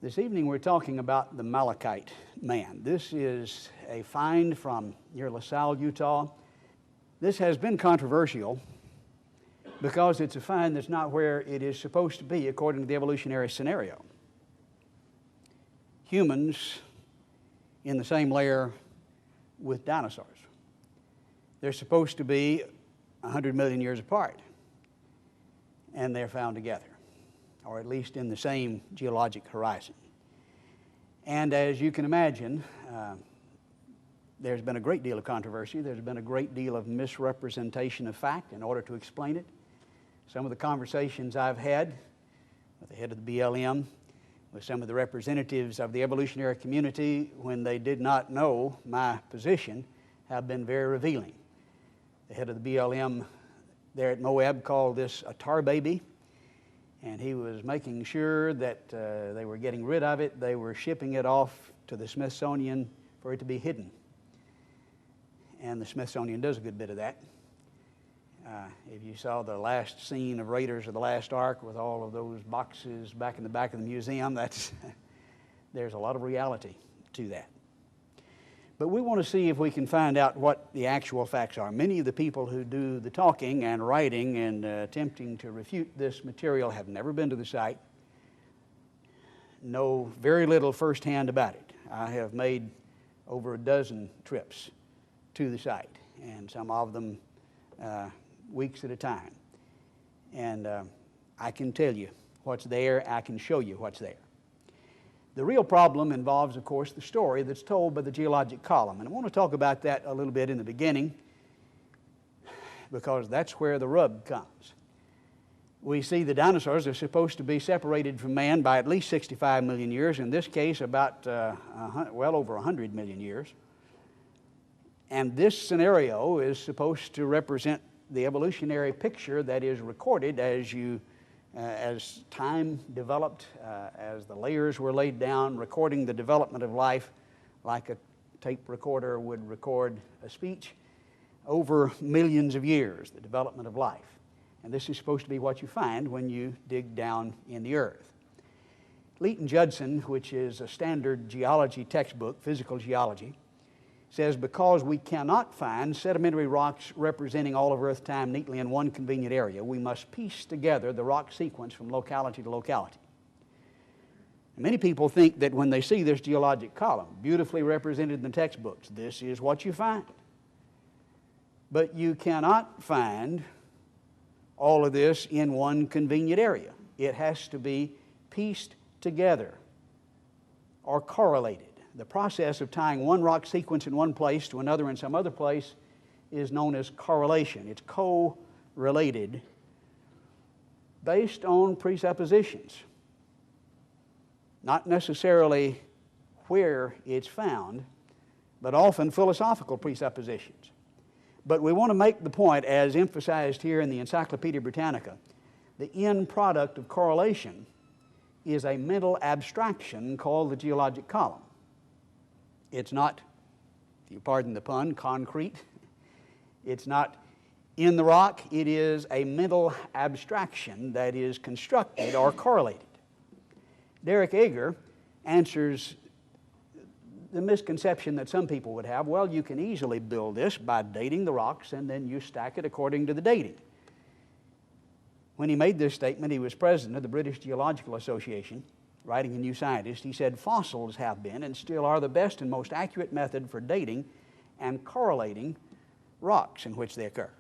This evening we're talking about the Malachite man. This is a find from near LaSalle, Utah. This has been controversial because it's a find that's not where it is supposed to be according to the evolutionary scenario. Humans in the same layer with dinosaurs. They're supposed to be 100 million years apart, and they're found together, or at least in the same geologic horizon. And as you can imagine, there's been a great deal of controversy. There's been a great deal of misrepresentation of fact in order to explain it. Some of the conversations I've had with the head of the BLM, with some of the representatives of the evolutionary community when they did not know my position, have been very revealing. The head of the BLM there at Moab called this a tar baby, and he was making sure that they were getting rid of it. They were shipping it off to the Smithsonian for it to be hidden. And the Smithsonian does a good bit of that. If you saw the last scene of Raiders of the Lost Ark with all of those boxes back in the back of the museum, there's a lot of reality to that. But we want to see if we can find out what the actual facts are. Many of the people who do the talking and writing and attempting to refute this material have never been to the site, know very little firsthand about it. I have made over a dozen trips to the site, and some of them weeks at a time. And I can tell you what's there. I can show you what's there. The real problem involves, of course, the story that's told by the geologic column. And I want to talk about that a little bit in the beginning because that's where the rub comes. We see the dinosaurs are supposed to be separated from man by at least 65 million years, in this case about well over 100 million years. And this scenario is supposed to represent the evolutionary picture that is recorded as time developed, as the layers were laid down, recording the development of life like a tape recorder would record a speech over millions of years, the development of life. And this is supposed to be what you find when you dig down in the earth. Leighton Judson, which is a standard geology textbook, physical geology, says because we cannot find sedimentary rocks representing all of Earth time neatly in one convenient area, we must piece together the rock sequence from locality to locality. And many people think that when they see this geologic column, beautifully represented in the textbooks, this is what you find. But you cannot find all of this in one convenient area. It has to be pieced together or correlated. The process of tying one rock sequence in one place to another in some other place is known as correlation. It's co-related based on presuppositions, not necessarily where it's found, but often philosophical presuppositions. But we want to make the point, as emphasized here in the Encyclopedia Britannica, the end product of correlation is a mental abstraction called the geologic column. It's not, if you pardon the pun, concrete. It's not in the rock. It is a mental abstraction that is constructed or correlated. Derek Eger answers the misconception that some people would have, well, you can easily build this by dating the rocks and then you stack it according to the dating. When he made this statement, he was president of the British Geological Association. Writing in New Scientist, he said, fossils have been and still are the best and most accurate method for dating and correlating rocks in which they occur.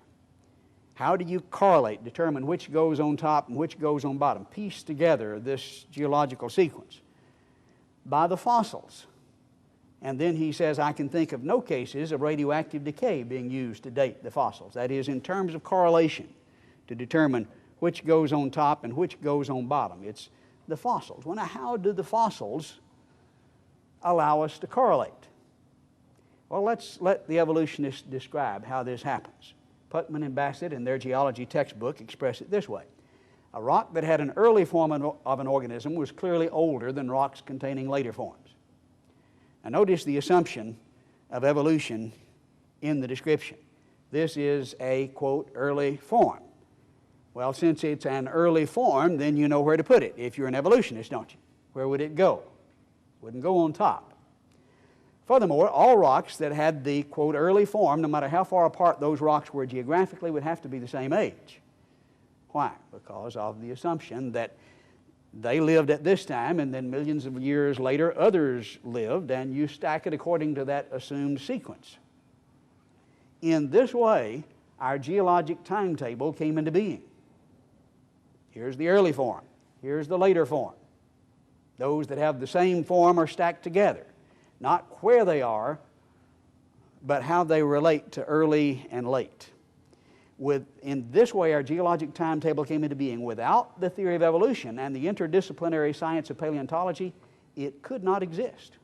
How do you correlate, determine which goes on top and which goes on bottom? Piece together this geological sequence by the fossils. And then he says, I can think of no cases of radioactive decay being used to date the fossils. That is, in terms of correlation, to determine which goes on top and which goes on bottom. It's the fossils. Well, now, how do the fossils allow us to correlate? Well, let's let the evolutionists describe how this happens. Putman and Bassett, in their geology textbook, express it this way. A rock that had an early form of an organism was clearly older than rocks containing later forms. Now, notice the assumption of evolution in the description. This is a, quote, early form. Well, since it's an early form, then you know where to put it. If you're an evolutionist, don't you? Where would it go? It wouldn't go on top. Furthermore, all rocks that had the, quote, early form, no matter how far apart those rocks were geographically, would have to be the same age. Why? Because of the assumption that they lived at this time, and then millions of years later, others lived, and you stack it according to that assumed sequence. In this way, our geologic timetable came into being. Here's the early form. Here's the later form. Those that have the same form are stacked together. Not where they are, but how they relate to early and late. In this way, our geologic timetable came into being. Without the theory of evolution and the interdisciplinary science of paleontology, it could not exist.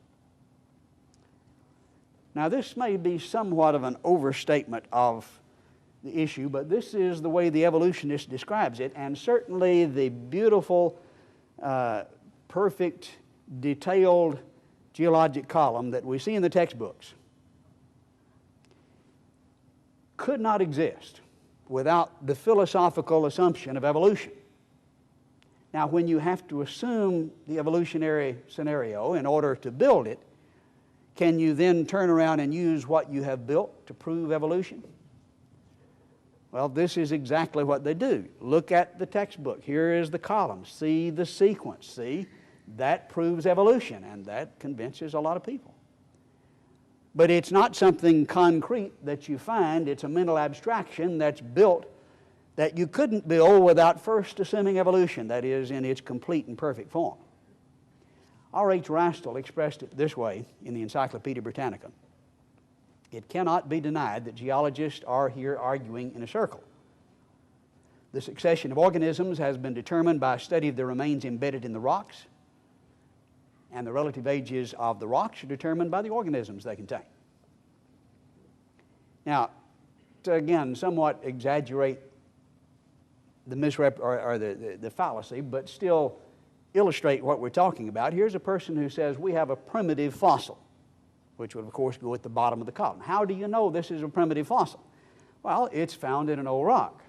Now, this may be somewhat of an overstatement of the issue, but this is the way the evolutionist describes it, and certainly the beautiful, perfect, detailed geologic column that we see in the textbooks could not exist without the philosophical assumption of evolution. Now, when you have to assume the evolutionary scenario in order to build it, can you then turn around and use what you have built to prove evolution? Well, this is exactly what they do. Look at the textbook. Here is the column. See the sequence. See, that proves evolution, and that convinces a lot of people. But it's not something concrete that you find. It's a mental abstraction that's built that you couldn't build without first assuming evolution, that is, in its complete and perfect form. R.H. Rastell expressed it this way in the Encyclopedia Britannica. It cannot be denied that geologists are here arguing in a circle. The succession of organisms has been determined by a study of the remains embedded in the rocks, and the relative ages of the rocks are determined by the organisms they contain. Now, to again somewhat exaggerate the fallacy, but still illustrate what we're talking about, here's a person who says we have a primitive fossil, which would of course go at the bottom of the column. How do you know this is a primitive fossil? Well, it's found in an old rock.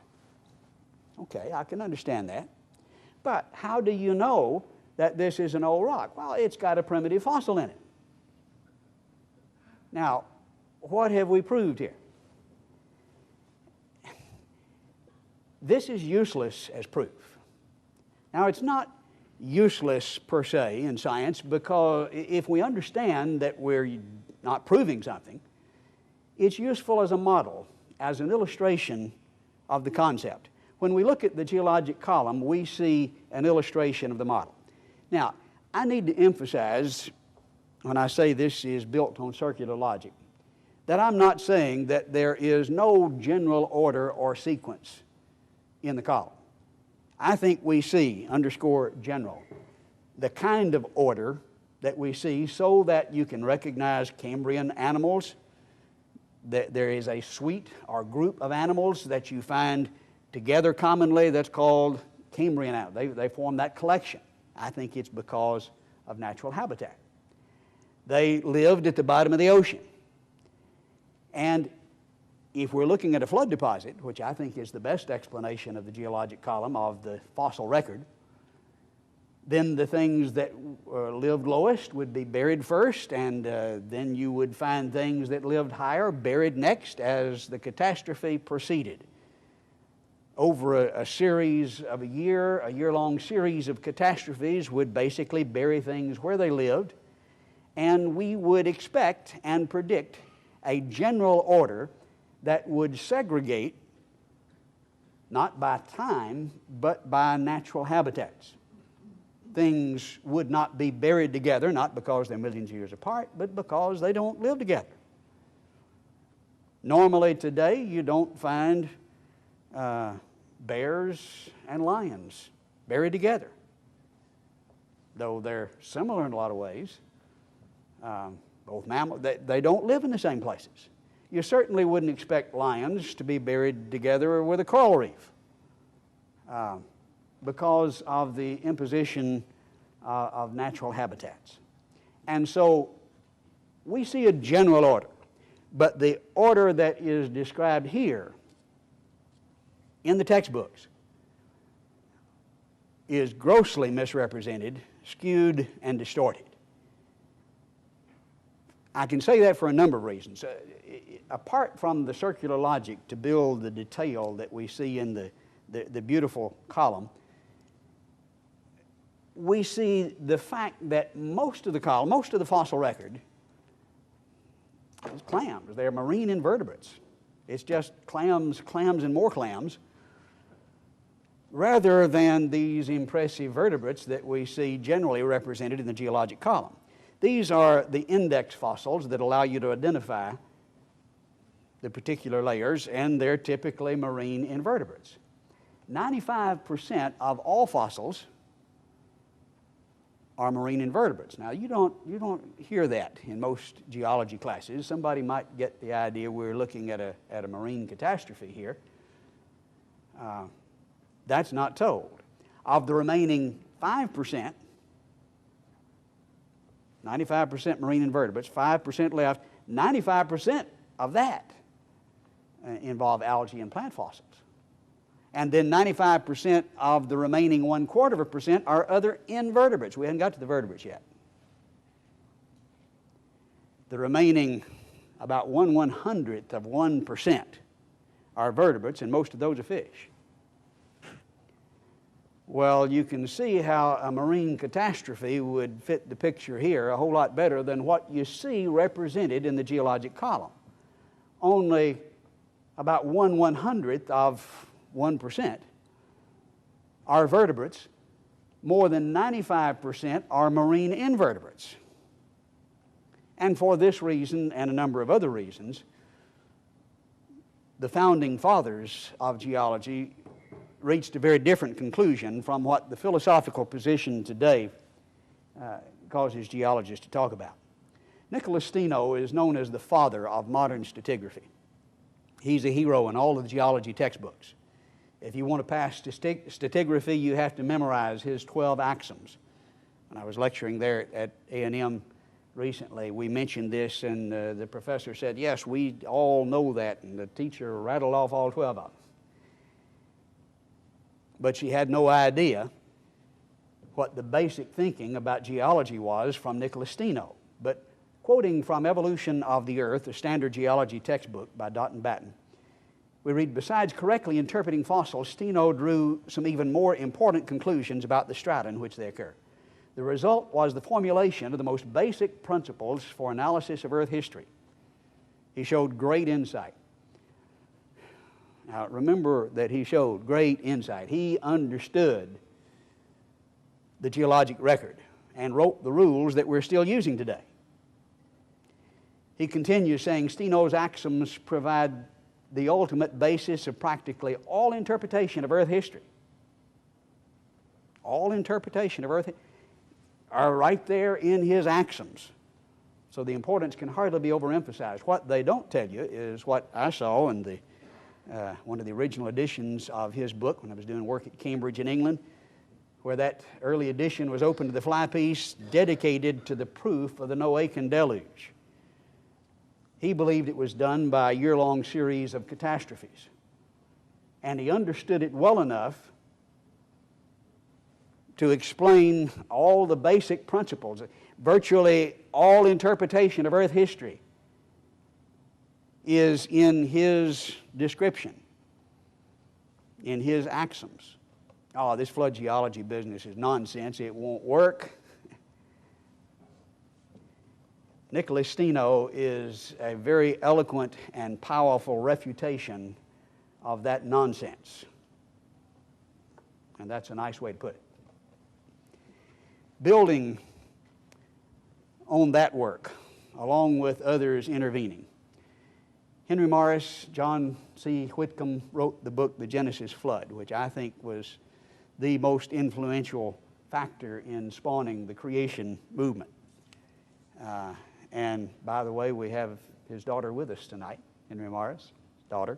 Okay, I can understand that. But how do you know that this is an old rock? Well, it's got a primitive fossil in it. Now, what have we proved here? This is useless as proof. Now, it's not useless per se in science, because if we understand that we're not proving something, it's useful as a model, as an illustration of the concept. When we look at the geologic column, we see an illustration of the model. Now, I need to emphasize, when I say this is built on circular logic, that I'm not saying that there is no general order or sequence in the column. I think we see, underscore general, the kind of order that we see so that you can recognize Cambrian animals. There is a suite or group of animals that you find together commonly that's called Cambrian animals. They form that collection. I think it's because of natural habitat. They lived at the bottom of the ocean. And if we're looking at a flood deposit, which I think is the best explanation of the geologic column of the fossil record, then the things that lived lowest would be buried first, and then you would find things that lived higher buried next as the catastrophe proceeded. Over a series of a year-long series of catastrophes would basically bury things where they lived, and we would expect and predict a general order that would segregate not by time, but by natural habitats. Things would not be buried together, not because they're millions of years apart, but because they don't live together. Normally today, you don't find bears and lions buried together, though they're similar in a lot of ways. Both mammals, they don't live in the same places. You certainly wouldn't expect lions to be buried together with a coral reef because of the imposition of natural habitats. And so we see a general order, but the order that is described here in the textbooks is grossly misrepresented, skewed, and distorted. I can say that for a number of reasons. Apart from the circular logic to build the detail that we see in the beautiful column, we see the fact that most of the fossil record is clams. They're marine invertebrates. It's just clams, and more clams, rather than these impressive vertebrates that we see generally represented in the geologic column. These are the index fossils that allow you to identify the particular layers, and they're typically marine invertebrates. 95% of all fossils are marine invertebrates. Now, you don't hear that in most geology classes. Somebody might get the idea we're looking at a marine catastrophe here. That's not told. Of the remaining 5%, 95% marine invertebrates, 5% left, 95% of that involve algae and plant fossils. And then 95% of the remaining 1/4% are other invertebrates. We haven't got to the vertebrates yet. The remaining about 1/100th of 1% are vertebrates, and most of those are fish. Well, you can see how a marine catastrophe would fit the picture here a whole lot better than what you see represented in the geologic column. Only about 1/100th of 1% are vertebrates. More than 95% are marine invertebrates. And for this reason and a number of other reasons, the founding fathers of geology reached a very different conclusion from what the philosophical position today causes geologists to talk about. Nicholas Steno is known as the father of modern stratigraphy. He's a hero in all of the geology textbooks. If you want to pass stratigraphy, you have to memorize his 12 axioms. When I was lecturing there at A&M recently, we mentioned this, and the professor said, yes, we all know that, and the teacher rattled off all 12 of them. But she had no idea what the basic thinking about geology was from Nicholas Steno. But quoting from Evolution of the Earth, a standard geology textbook by Patton, we read, besides correctly interpreting fossils, Steno drew some even more important conclusions about the strata in which they occur. The result was the formulation of the most basic principles for analysis of Earth history. He showed great insight. Now, remember that he showed great insight. He understood the geologic record and wrote the rules that we're still using today. He continues saying, Steno's axioms provide the ultimate basis of practically all interpretation of Earth history. All interpretation of Earth are right there in his axioms. So the importance can hardly be overemphasized. What they don't tell you is what I saw in the one of the original editions of his book when I was doing work at Cambridge in England, where that early edition was open to the fly piece dedicated to the proof of the Noachian deluge. He believed it was done by a year-long series of catastrophes. And he understood it well enough to explain all the basic principles. Virtually all interpretation of Earth history is in his description, in his axioms. Oh, this flood geology business is nonsense. It won't work. Nicholas Steno is a very eloquent and powerful refutation of that nonsense. And that's a nice way to put it. Building on that work, along with others intervening, Henry Morris, John C. Whitcomb wrote the book, The Genesis Flood, which I think was the most influential factor in spawning the creation movement. And by the way, we have his daughter with us tonight, Henry Morris' daughter.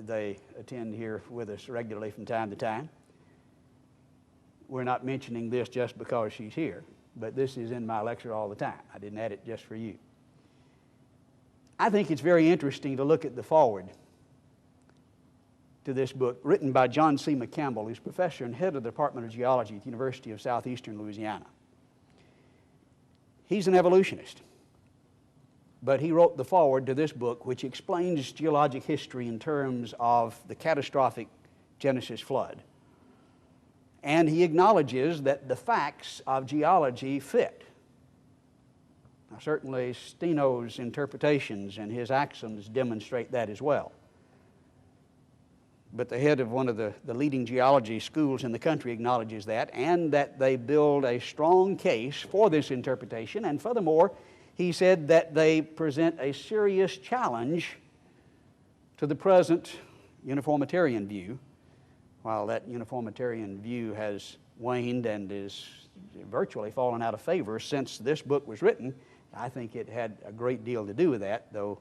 They attend here with us regularly from time to time. We're not mentioning this just because she's here, but this is in my lecture all the time. I didn't add it just for you. I think it's very interesting to look at the foreword to this book, written by John C. McCampbell, who's professor and head of the Department of Geology at the University of Southeastern Louisiana. He's an evolutionist, but he wrote the foreword to this book, which explains geologic history in terms of the catastrophic Genesis flood. And he acknowledges that the facts of geology fit. Now, certainly Steno's interpretations and his axioms demonstrate that as well. But the head of one of the leading geology schools in the country acknowledges that, and that they build a strong case for this interpretation. And furthermore, he said that they present a serious challenge to the present uniformitarian view. While that uniformitarian view has waned and is virtually fallen out of favor since this book was written, I think it had a great deal to do with that, though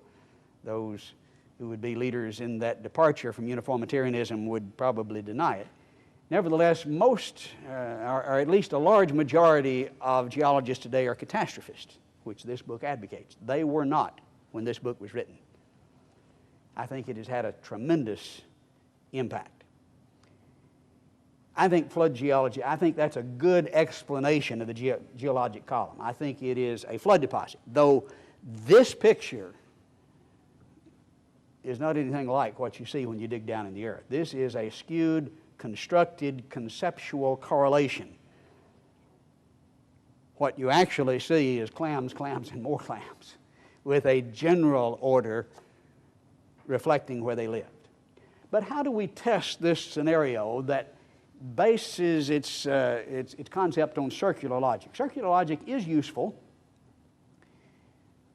those who would be leaders in that departure from uniformitarianism would probably deny it. Nevertheless, most, or at least a large majority of geologists today are catastrophists, which this book advocates. They were not when this book was written. I think it has had a tremendous impact. I think flood geology, I think that's a good explanation of the geologic column. I think it is a flood deposit, though this picture is not anything like what you see when you dig down in the earth. This is a skewed, constructed, conceptual correlation. What you actually see is clams, clams, and more clams, with a general order reflecting where they lived. But how do we test this scenario that bases its concept on circular logic? Circular logic is useful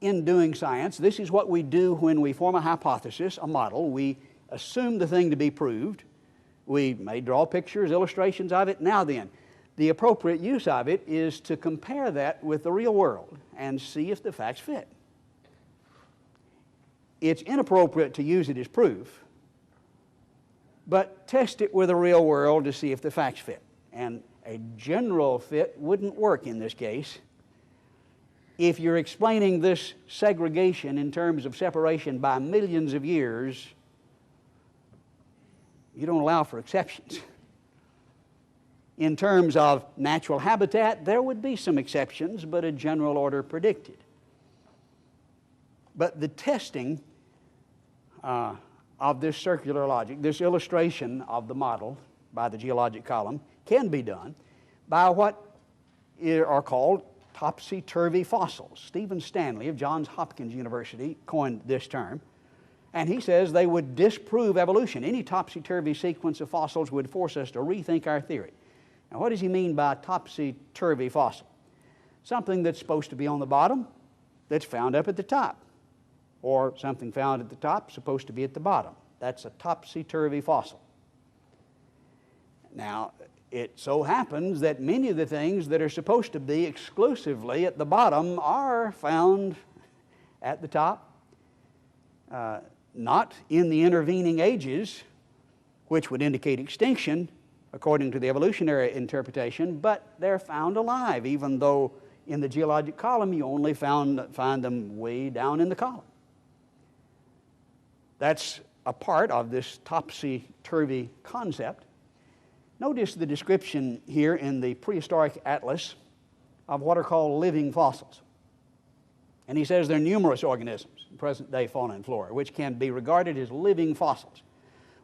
in doing science. This is what we do when we form a hypothesis, a model. We assume the thing to be proved. We may draw pictures, illustrations of it. Now then, the appropriate use of it is to compare that with the real world and see if the facts fit. It's inappropriate to use it as proof, but test it with the real world to see if the facts fit. And a general fit wouldn't work in this case. If you're explaining this segregation in terms of separation by millions of years, you don't allow for exceptions. In terms of natural habitat, there would be some exceptions, but a general order predicted. But the testing of this circular logic, this illustration of the model by the geologic column, can be done by what are called topsy-turvy fossils. Stephen Stanley of Johns Hopkins University coined this term, and he says they would disprove evolution. Any topsy-turvy sequence of fossils would force us to rethink our theory. Now, what does he mean by topsy-turvy fossil? Something that's supposed to be on the bottom that's found up at the top, or something found at the top supposed to be at the bottom. That's a topsy-turvy fossil. Now, it so happens that many of the things that are supposed to be exclusively at the bottom are found at the top, not in the intervening ages, which would indicate extinction according to the evolutionary interpretation, but they're found alive, even though in the geologic column you only find them way down in the column. That's a part of this topsy-turvy concept. Notice the description here in the prehistoric atlas of what are called living fossils. And he says there are numerous organisms in present-day fauna and flora which can be regarded as living fossils.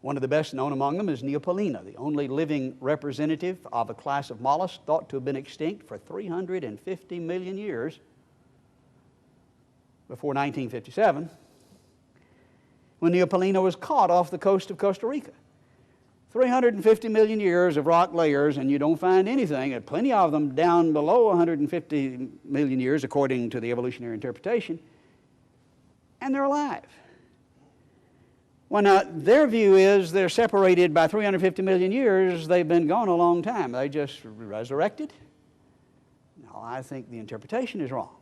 One of the best known among them is Neopolina, the only living representative of a class of mollusks thought to have been extinct for 350 million years before 1957, when Neopolina was caught off the coast of Costa Rica. 350 million years of rock layers, and you don't find anything, and plenty of them down below 150 million years according to the evolutionary interpretation, and they're alive. Well, now, their view is they're separated by 350 million years. They've been gone a long time. They just resurrected. No, I think the interpretation is wrong.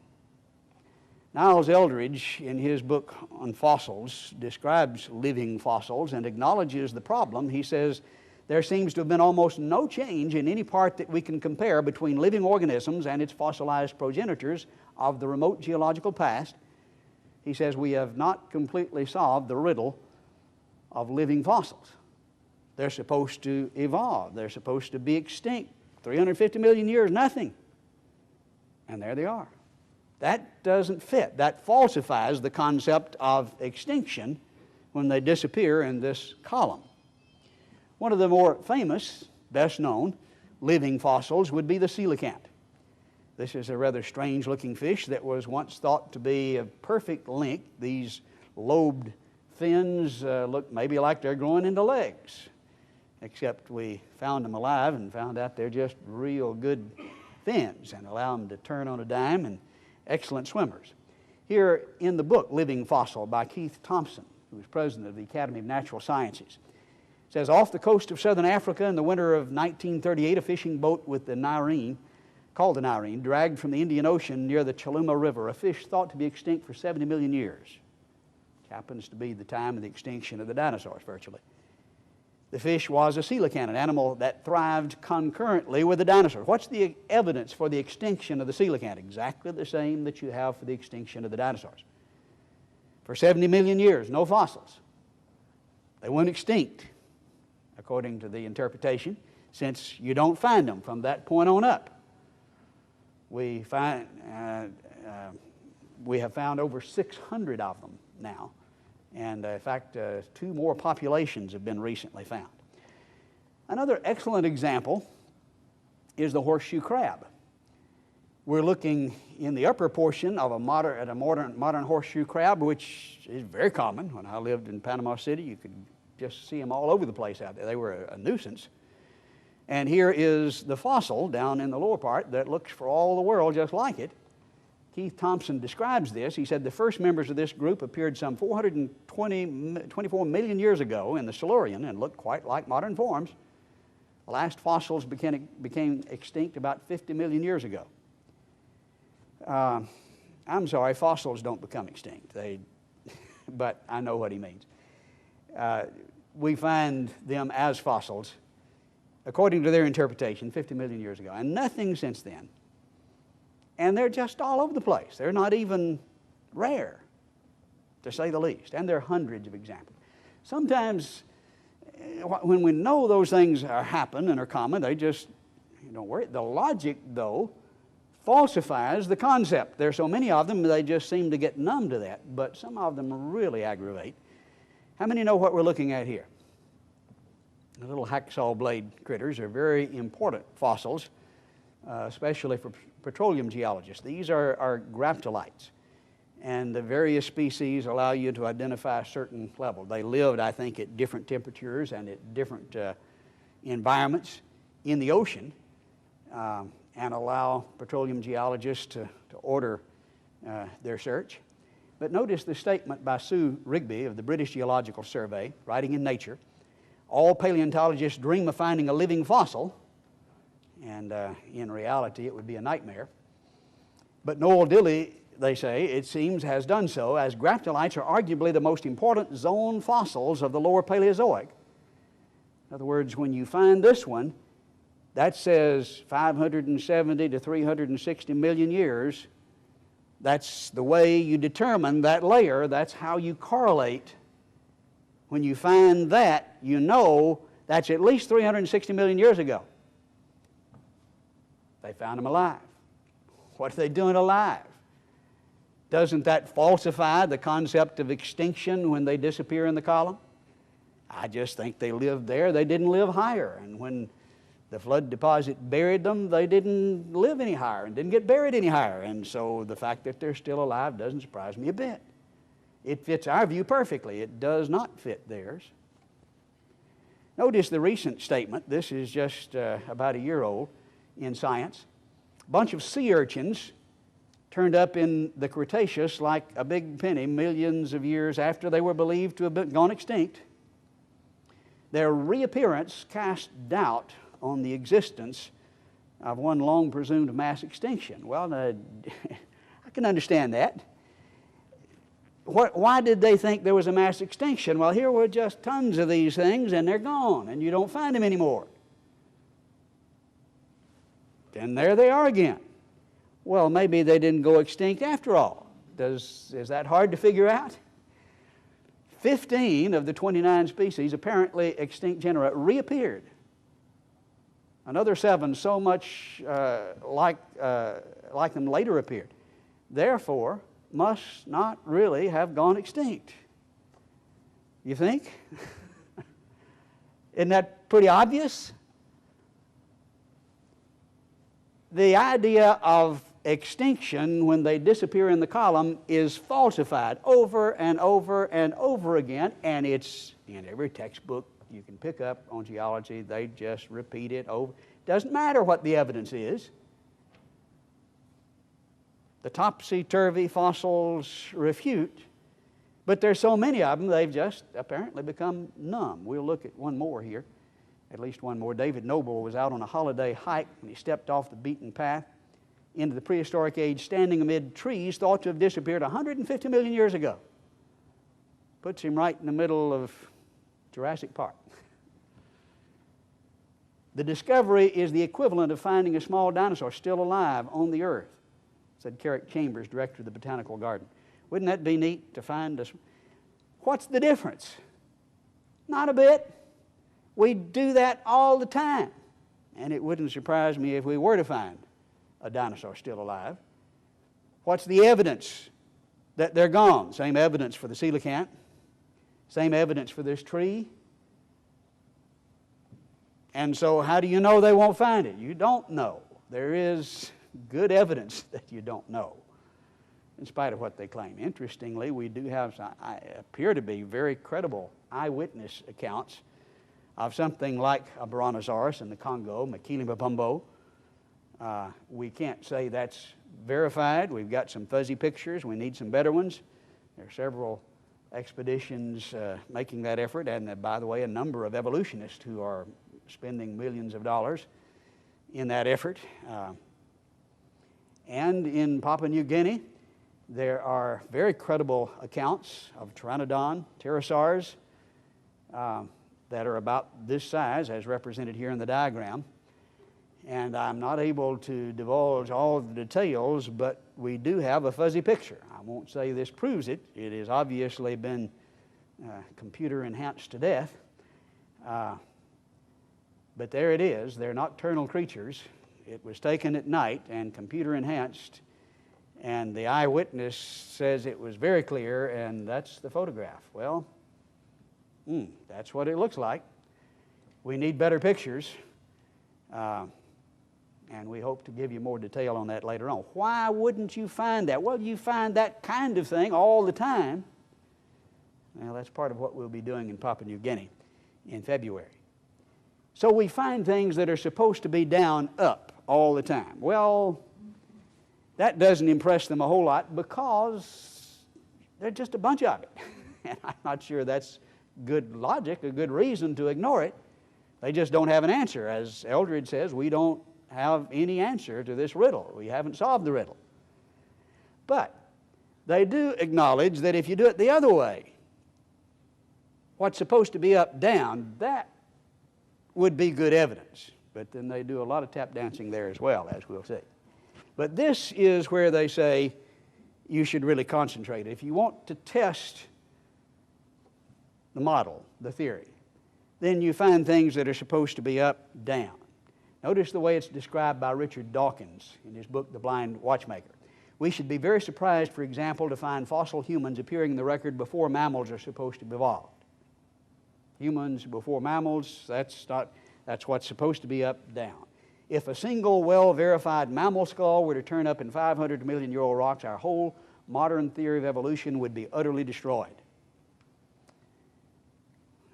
Niles Eldredge, in his book on fossils, describes living fossils and acknowledges the problem. He says, there seems to have been almost no change in any part that we can compare between living organisms and its fossilized progenitors of the remote geological past. He says, we have not completely solved the riddle of living fossils. They're supposed to evolve. They're supposed to be extinct. 350 million years, nothing. And there they are. That doesn't fit. That falsifies the concept of extinction when they disappear in this column. One of the more famous, best known, living fossils would be the coelacanth. This is a rather strange looking fish that was once thought to be of perfect length. These lobed fins look maybe like they're growing into legs, except we found them alive and found out they're just real good fins and allow them to turn on a dime, and excellent swimmers. Here in the book, Living Fossil by Keith Thompson, who was president of the Academy of Natural Sciences, it says, off the coast of southern Africa in the winter of 1938, a fishing boat with the Nyrene, called the Nyrene, dragged from the Indian Ocean near the Chaluma River, a fish thought to be extinct for 70 million years. Which happens to be the time of the extinction of the dinosaurs, virtually. The fish was a coelacanth, an animal that thrived concurrently with the dinosaurs. What's the evidence for the extinction of the coelacanth? Exactly the same that you have for the extinction of the dinosaurs. For 70 million years, no fossils. They went extinct, according to the interpretation, since you don't find them from that point on up. We have found over 600 of them now. And in fact, 2 more populations have been recently found. Another excellent example is the horseshoe crab. We're looking in the upper portion of a modern horseshoe crab, which is very common. When I lived in Panama City, you could just see them all over the place out there. They were a nuisance. And here is the fossil down in the lower part that looks for all the world just like it. Keith Thompson describes this. He said the first members of this group appeared some 424 million years ago in the Silurian and looked quite like modern forms. The last fossils became extinct about 50 million years ago. I'm sorry, fossils don't become extinct. But I know what he means. We find them as fossils, according to their interpretation, 50 million years ago, and nothing since then. And they're just all over the place. They're not even rare, to say the least. And there are hundreds of examples. Sometimes, when we know those things happen and are common, they just don't worry. The logic, though, falsifies the concept. There are so many of them, they just seem to get numb to that. But some of them really aggravate. How many know what we're looking at here? The little hacksaw blade critters are very important fossils, especially for petroleum geologists. These are graptolites, and the various species allow you to identify a certain level. They lived, I think, at different temperatures and at different environments in the ocean, and allow petroleum geologists to order their search. But notice the statement by Sue Rigby of the British Geological Survey, writing in Nature, all paleontologists dream of finding a living fossil, and in reality it would be a nightmare. But Noel Dilley, they say, it seems, has done so, as graptolites are arguably the most important zone fossils of the lower Paleozoic. In other words, when you find this one, that says 570 to 360 million years. That's the way you determine that layer. That's how you correlate. When you find that, you know that's at least 360 million years ago. They found them alive. What are they doing alive? Doesn't that falsify the concept of extinction when they disappear in the column? I just think they lived there. They didn't live higher. And when the flood deposit buried them, they didn't live any higher and didn't get buried any higher. And so the fact that they're still alive doesn't surprise me a bit. It fits our view perfectly. It does not fit theirs. Notice the recent statement. This is just about a year old in Science. A bunch of sea urchins turned up in the Cretaceous like a big penny millions of years after they were believed to have gone extinct. Their reappearance cast doubt on the existence of one long presumed mass extinction. Well, I can understand that. Why did they think there was a mass extinction? Well, here were just tons of these things, and they're gone, and you don't find them anymore. Then there they are again. Well, maybe they didn't go extinct after all. Is that hard to figure out? 15 of the 29 species, apparently extinct genera, reappeared. Another 7, so much like them, later appeared. Therefore, must not really have gone extinct. You think? Isn't that pretty obvious? The idea of extinction when they disappear in the column is falsified over and over and over again, and it's in every textbook you can pick up on geology. They just repeat it over. Doesn't matter what the evidence is. The topsy-turvy fossils refute, but there's so many of them they've just apparently become numb. We'll look at one more here, at least one more. David Noble was out on a holiday hike when he stepped off the beaten path into the prehistoric age, standing amid trees thought to have disappeared 150 million years ago. Puts him right in the middle of Jurassic Park. The discovery is the equivalent of finding a small dinosaur still alive on the earth, said Carrick Chambers, director of the Botanical Garden. Wouldn't that be neat to find us? What's the difference? Not a bit. We do that all the time. And it wouldn't surprise me if we were to find a dinosaur still alive. What's the evidence that they're gone? Same evidence for the coelacanth. Same evidence for this tree. And so how do you know they won't find it? You don't know. There is good evidence that you don't know, in spite of what they claim. Interestingly, we do have, appear to be very credible eyewitness accounts of something like a Brontosaurus in the Congo, Makili-Mbombo. We can't say that's verified. We've got some fuzzy pictures. We need some better ones. There are several expeditions making that effort, and by the way, a number of evolutionists who are spending millions of dollars in that effort. And in Papua New Guinea, there are very credible accounts of pteranodon, pterosaurs, that are about this size, as represented here in the diagram. And I'm not able to divulge all the details, but we do have a fuzzy picture. I won't say this proves it. It has obviously been computer enhanced to death. But there it is. They're nocturnal creatures. It was taken at night and computer enhanced, and the eyewitness says it was very clear, and that's the photograph. Well, that's what it looks like. We need better pictures, and we hope to give you more detail on that later on. Why wouldn't you find that? Well, you find that kind of thing all the time. Well, that's part of what we'll be doing in Papua New Guinea in February. So we find things that are supposed to be down up all the time. Well, that doesn't impress them a whole lot because they're just a bunch of it. And I'm not sure that's good logic, a good reason to ignore it. They just don't have an answer. As Eldred says, we don't have any answer to this riddle. We haven't solved the riddle. But they do acknowledge that if you do it the other way, what's supposed to be up, down, that would be good evidence. But then they do a lot of tap dancing there as well, as we'll see. But this is where they say you should really concentrate. If you want to test the model, the theory, then you find things that are supposed to be up, down. Notice the way it's described by Richard Dawkins in his book, The Blind Watchmaker. We should be very surprised, for example, to find fossil humans appearing in the record before mammals are supposed to have evolved. Humans before mammals, that's what's supposed to be up, down. If a single well-verified mammal skull were to turn up in 500 million-year-old rocks, our whole modern theory of evolution would be utterly destroyed.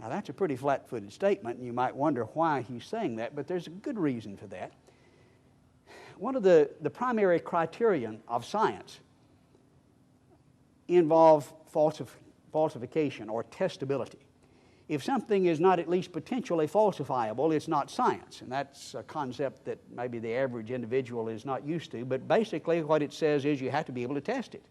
Now, that's a pretty flat-footed statement, and you might wonder why he's saying that, but there's a good reason for that. One of the primary criterion of science involve falsification or testability. If something is not at least potentially falsifiable, it's not science. And that's a concept that maybe the average individual is not used to. But basically what it says is you have to be able to test it.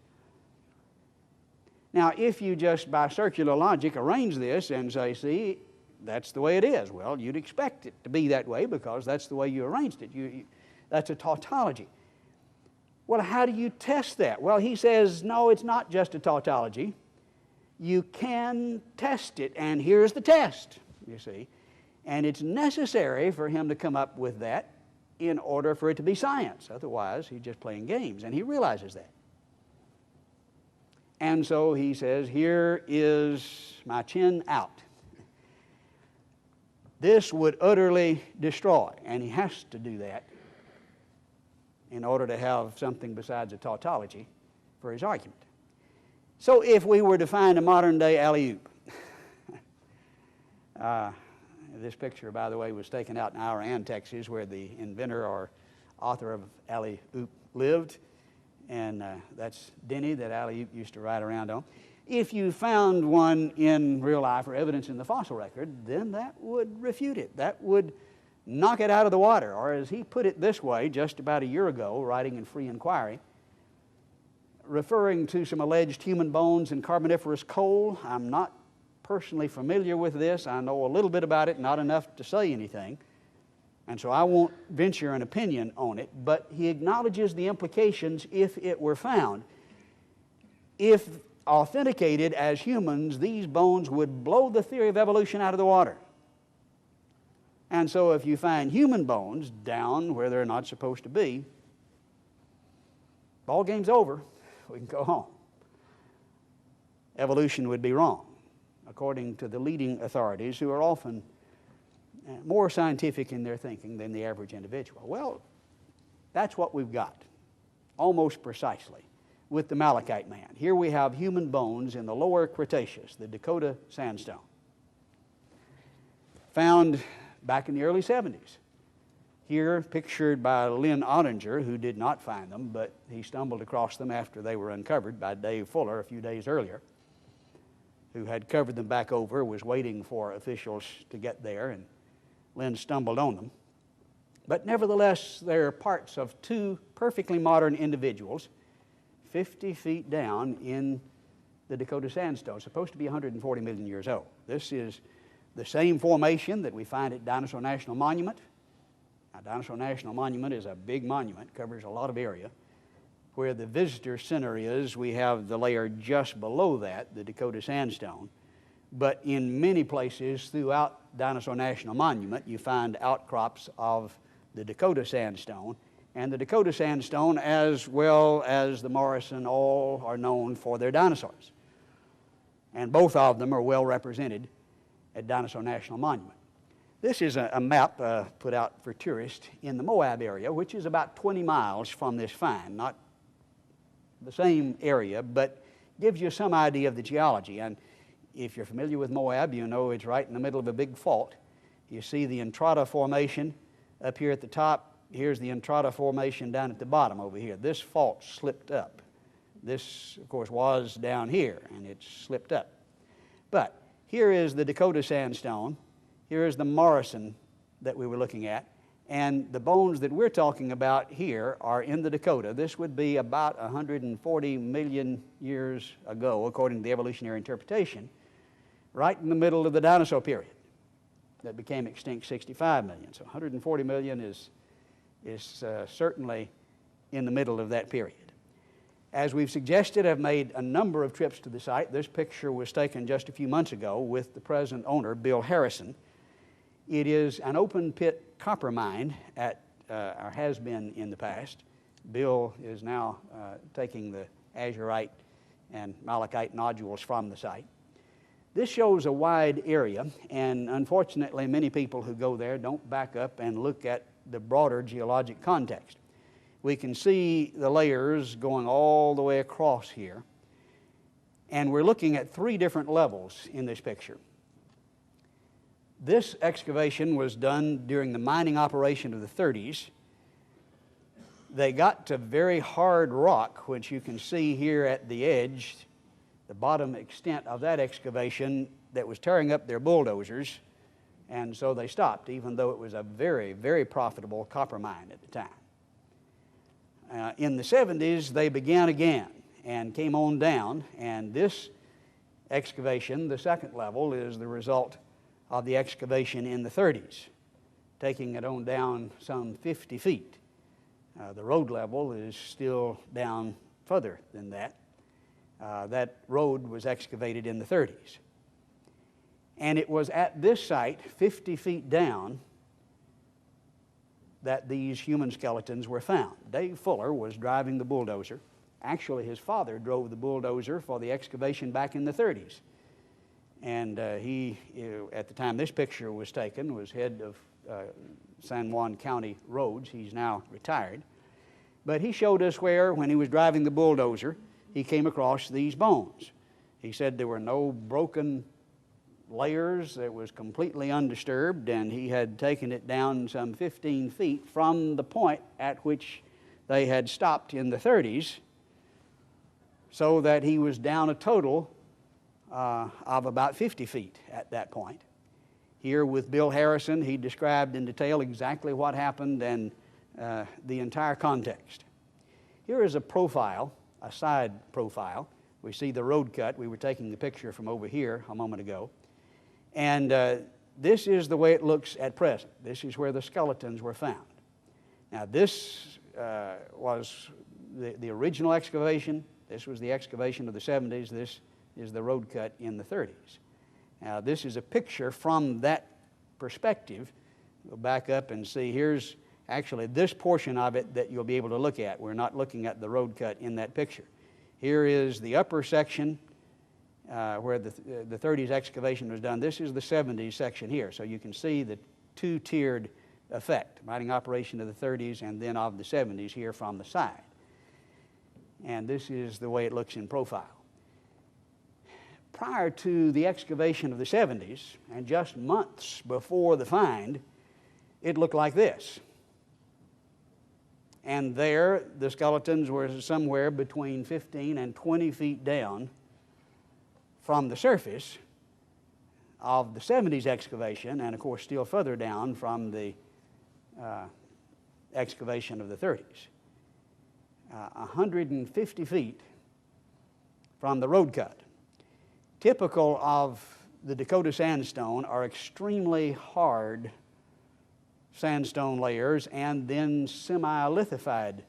Now, if you just by circular logic arrange this and say, see, that's the way it is. Well, you'd expect it to be that way because that's the way you arranged it. That's a tautology. Well, how do you test that? Well, he says, no, it's not just a tautology. You can test it, and here's the test, you see. And it's necessary for him to come up with that in order for it to be science. Otherwise, he's just playing games, and he realizes that. And so he says, here is my chin out. This would utterly destroy, and he has to do that in order to have something besides a tautology for his argument. So if we were to find a modern-day alley-oop, this picture, by the way, was taken out in Iran, Texas, where the inventor or author of alley-oop lived, and that's Denny that alley-oop used to ride around on. If you found one in real life or evidence in the fossil record, then that would refute it. That would knock it out of the water, or as he put it this way just about a year ago, writing in Free Inquiry, referring to some alleged human bones in Carboniferous coal. I'm not personally familiar with this. I know a little bit about it, not enough to say anything, and so I won't venture an opinion on it, but he acknowledges the implications if it were found. If authenticated as humans, these bones would blow the theory of evolution out of the water. And so if you find human bones down where they're not supposed to be, ball game's over. We can go home. Evolution would be wrong, according to the leading authorities who are often more scientific in their thinking than the average individual. Well, that's what we've got, almost precisely, with the Malachite man. Here we have human bones in the lower Cretaceous, the Dakota sandstone, found back in the early 70s. Here, pictured by Lynn Ottinger, who did not find them, but he stumbled across them after they were uncovered by Dave Fuller a few days earlier, who had covered them back over, was waiting for officials to get there, and Lynn stumbled on them. But nevertheless, they're parts of two perfectly modern individuals, 50 feet down in the Dakota sandstone, supposed to be 140 million years old. This is the same formation that we find at Dinosaur National Monument. Now, Dinosaur National Monument is a big monument, covers a lot of area. Where the visitor center is, we have the layer just below that, the Dakota sandstone. But in many places throughout Dinosaur National Monument, you find outcrops of the Dakota sandstone. And the Dakota sandstone, as well as the Morrison, all are known for their dinosaurs. And both of them are well represented at Dinosaur National Monument. This is a map put out for tourists in the Moab area, which is about 20 miles from this find. Not the same area, but gives you some idea of the geology. And if you're familiar with Moab, you know it's right in the middle of a big fault. You see the Entrada Formation up here at the top. Here's the Entrada Formation down at the bottom over here. This fault slipped up. This, of course, was down here, and it slipped up. But here is the Dakota sandstone. Here is the Morrison that we were looking at. And the bones that we're talking about here are in the Dakota. This would be about 140 million years ago, according to the evolutionary interpretation, right in the middle of the dinosaur period that became extinct 65 million. So 140 million is certainly in the middle of that period. As we've suggested, I've made a number of trips to the site. This picture was taken just a few months ago with the present owner, Bill Harrison. It is an open pit copper mine or has been in the past. Bill is now taking the azurite and malachite nodules from the site. This shows a wide area, and unfortunately many people who go there don't back up and look at the broader geologic context. We can see the layers going all the way across here, and we're looking at three different levels in this picture. This excavation was done during the mining operation of the 30s. They got to very hard rock, which you can see here at the edge, the bottom extent of that excavation that was tearing up their bulldozers, and so they stopped, even though it was a very, very profitable copper mine at the time. In the 70s, they began again and came on down, and this excavation, the second level, is the result of the excavation in the 30s, taking it on down some 50 feet. The road level is still down further than that. That road was excavated in the 30s. And it was at this site, 50 feet down, that these human skeletons were found. Dave Fuller was driving the bulldozer. Actually, his father drove the bulldozer for the excavation back in the 30s. And he, at the time this picture was taken, was head of San Juan County Roads. He's now retired. But he showed us where, when he was driving the bulldozer, he came across these bones. He said there were no broken layers. It was completely undisturbed, and he had taken it down some 15 feet from the point at which they had stopped in the 30s, so that he was down a total of about 50 feet at that point. Here with Bill Harrison, he described in detail exactly what happened and the entire context. Here is a profile, a side profile. We see the road cut. We were taking the picture from over here a moment ago. And this is the way it looks at present. This is where the skeletons were found. Now this was the original excavation. This was the excavation of the 70s. This is the road cut in the 30s. Now this is a picture from that perspective. Go back up and see, here's actually this portion of it that you'll be able to look at. We're not looking at the road cut in that picture. Here is the upper section where the 30s excavation was done. This is the 70s section here. So you can see the two-tiered effect, mining operation of the 30s and then of the 70s here from the side. And this is the way it looks in profile. Prior to the excavation of the 70s, and just months before the find, it looked like this. And there, the skeletons were somewhere between 15 and 20 feet down from the surface of the 70s excavation, and of course still further down from the excavation of the 30s. 150 feet from the road cut. Typical of the Dakota sandstone are extremely hard sandstone layers and then semi-lithified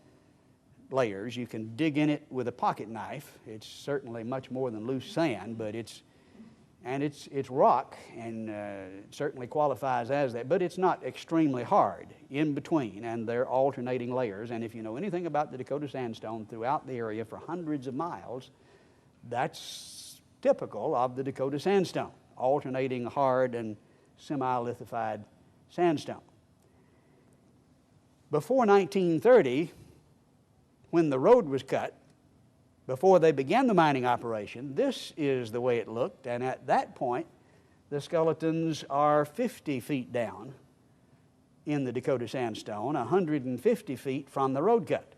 layers. You can dig in it with a pocket knife. It's certainly much more than loose sand, but it's rock, and it certainly qualifies as that, but it's not extremely hard in between, and they're alternating layers. And if you know anything about the Dakota sandstone throughout the area for hundreds of miles, that's typical of the Dakota sandstone, alternating hard and semi-lithified sandstone. Before 1930, when the road was cut, before they began the mining operation, this is the way it looked, and at that point, the skeletons are 50 feet down in the Dakota sandstone, 150 feet from the road cut.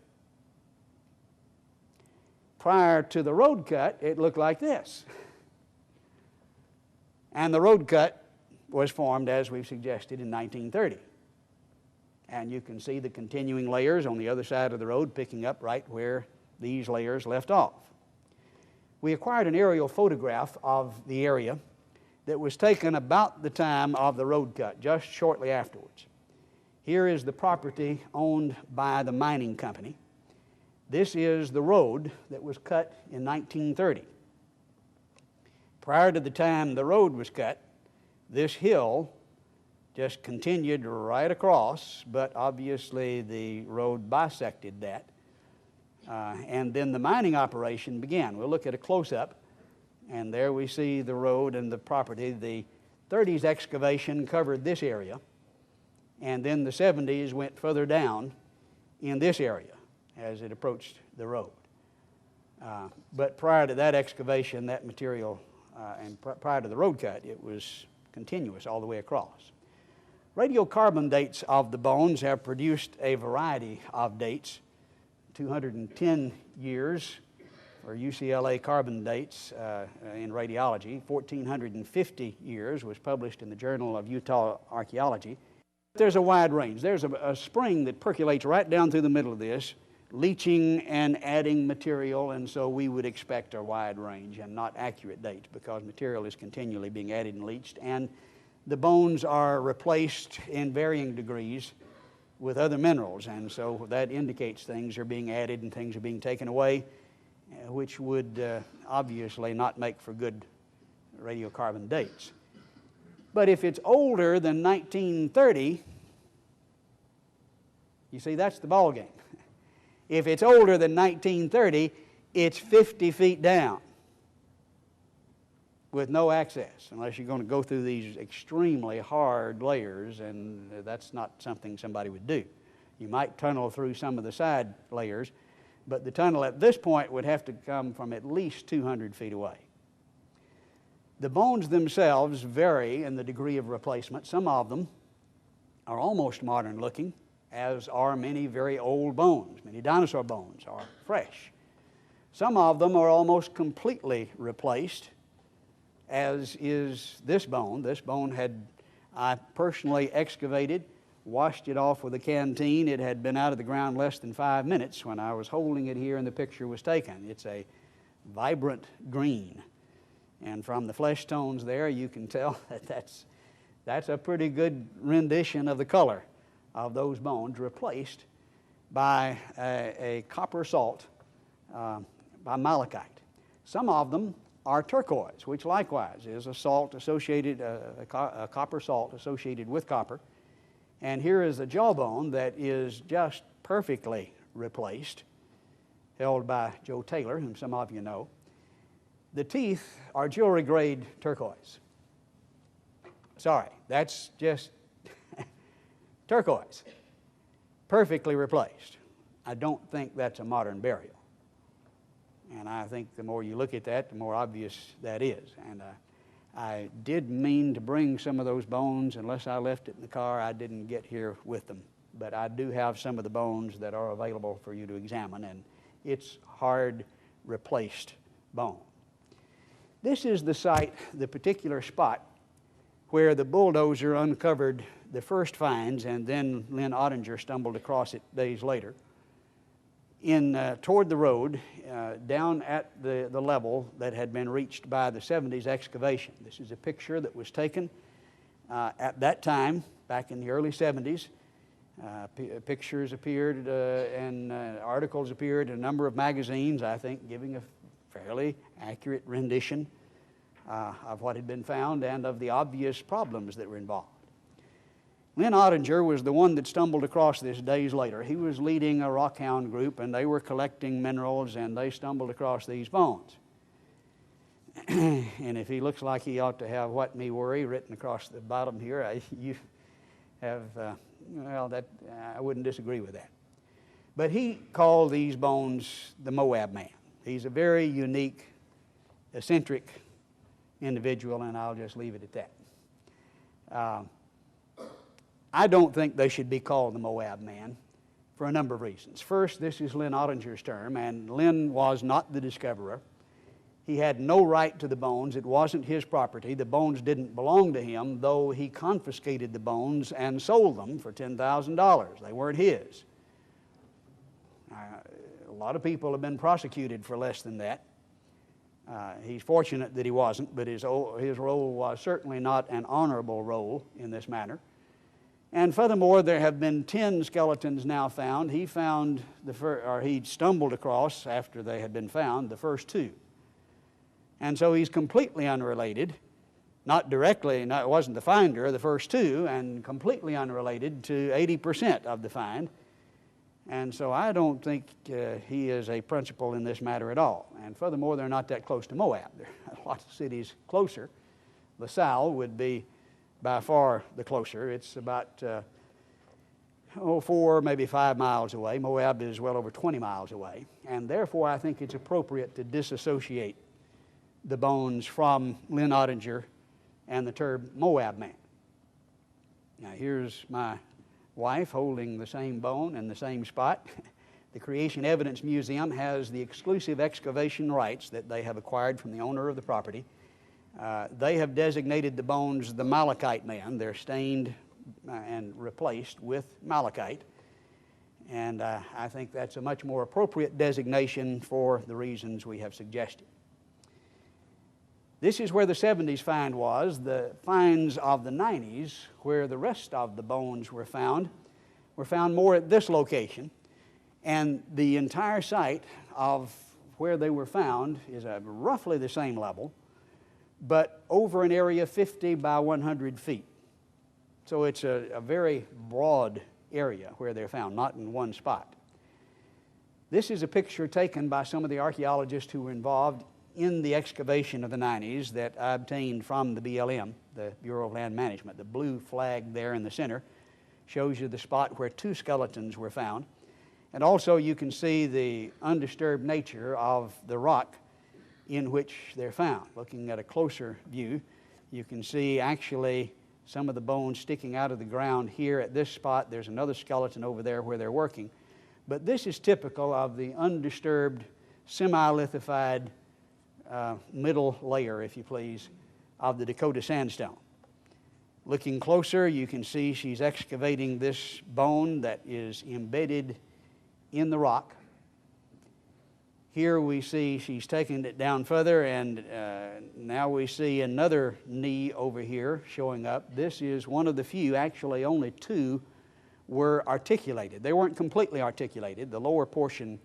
Prior to the road cut, it looked like this. And the road cut was formed, as we've suggested, in 1930. And you can see the continuing layers on the other side of the road picking up right where these layers left off. We acquired an aerial photograph of the area that was taken about the time of the road cut, just shortly afterwards. Here is the property owned by the mining company. This is the road that was cut in 1930. Prior to the time the road was cut, this hill just continued right across, but obviously the road bisected that. And then the mining operation began. We'll look at a close-up, and there we see the road and the property. The 30s excavation covered this area, and then the 70s went further down in this area as it approached the road. But prior to that excavation, that material, and prior to the road cut, it was continuous all the way across. Radiocarbon dates of the bones have produced a variety of dates. 210 years for UCLA carbon dates in radiology. 1,450 years was published in the Journal of Utah Archaeology. There's a wide range. There's a spring that percolates right down through the middle of this, leaching and adding material, and so we would expect a wide range and not accurate dates because material is continually being added and leached, and the bones are replaced in varying degrees with other minerals, and so that indicates things are being added and things are being taken away, which would obviously not make for good radiocarbon dates. But if it's older than 1930, you see, that's the ball game. If it's older than 1930, it's 50 feet down with no access, unless you're going to go through these extremely hard layers, and that's not something somebody would do. You might tunnel through some of the side layers, but the tunnel at this point would have to come from at least 200 feet away. The bones themselves vary in the degree of replacement. Some of them are almost modern looking, as are many very old bones. Many dinosaur bones are fresh. Some of them are almost completely replaced, as is this bone. This bone I personally excavated, washed it off with a canteen. It had been out of the ground less than 5 minutes when I was holding it here and the picture was taken. It's a vibrant green. And from the flesh tones there, you can tell that that's a pretty good rendition of the color of those bones, replaced by a copper salt by malachite. Some of them are turquoise, which likewise is a salt associated, a copper salt associated with copper. And here is a jawbone that is just perfectly replaced, held by Joe Taylor, whom some of you know. The teeth are jewelry grade turquoise. Sorry, that's just turquoise, perfectly replaced. I don't think that's a modern burial. And I think the more you look at that, the more obvious that is. And I did mean to bring some of those bones. Unless I left it in the car, I didn't get here with them. But I do have some of the bones that are available for you to examine, and it's hard replaced bone. This is the site, the particular spot, where the bulldozer uncovered the first finds, and then Lynn Ottinger stumbled across it days later. Toward the road, down at the level that had been reached by the 70s excavation. This is a picture that was taken at that time, back in the early 70s. Pictures appeared and articles appeared in a number of magazines, I think, giving a fairly accurate rendition of what had been found and of the obvious problems that were involved. Lynn Ottinger was the one that stumbled across this days later. He was leading a rockhound group, and they were collecting minerals, and they stumbled across these bones. And if he looks like he ought to have "What Me Worry" written across the bottom here, I wouldn't disagree with that. But he called these bones the Moab Man. He's a very unique, eccentric individual, and I'll just leave it at that. I don't think they should be called the Moab Man for a number of reasons. First, this is Lynn Ottinger's term, and Lynn was not the discoverer. He had no right to the bones. It wasn't his property. The bones didn't belong to him, though he confiscated the bones and sold them for $10,000. They weren't his. A lot of people have been prosecuted for less than that. He's fortunate that he wasn't, but his role was certainly not an honorable role in this matter. And furthermore, there have been 10 skeletons now found. He stumbled across, after they had been found, the first 2. And so he's completely unrelated, not directly, it wasn't the finder of the first 2, and completely unrelated to 80% of the find. And so I don't think he is a principal in this matter at all. And furthermore, they're not that close to Moab. There are lots of cities closer. LaSalle would be by far the closer. It's about 4, maybe 5 miles away. Moab is well over 20 miles away. And therefore, I think it's appropriate to disassociate the bones from Lynn Ottinger and the term Moab man. Now here's my wife holding the same bone in the same spot. The Creation Evidence Museum has the exclusive excavation rights that they have acquired from the owner of the property. They have designated the bones the Malachite man. They're stained and replaced with malachite. And I think that's a much more appropriate designation for the reasons we have suggested. This is where the 70s find was. The finds of the 90s, where the rest of the bones were found more at this location. And the entire site of where they were found is at roughly the same level, but over an area 50 by 100 feet. So it's a very broad area where they're found, not in one spot. This is a picture taken by some of the archaeologists who were involved in the excavation of the 90s that I obtained from the BLM, the Bureau of Land Management. The blue flag there in the center shows you the spot where 2 skeletons were found. And also you can see the undisturbed nature of the rock in which they're found. Looking at a closer view, you can see actually some of the bones sticking out of the ground here at this spot. There's another skeleton over there where they're working. But this is typical of the undisturbed, semi-lithified middle layer, if you please, of the Dakota sandstone. Looking closer, you can see she's excavating this bone that is embedded in the rock. Here we see she's taking it down further, and now we see another knee over here showing up. This is one of the few, actually only 2 were articulated. They weren't completely articulated. The lower portion,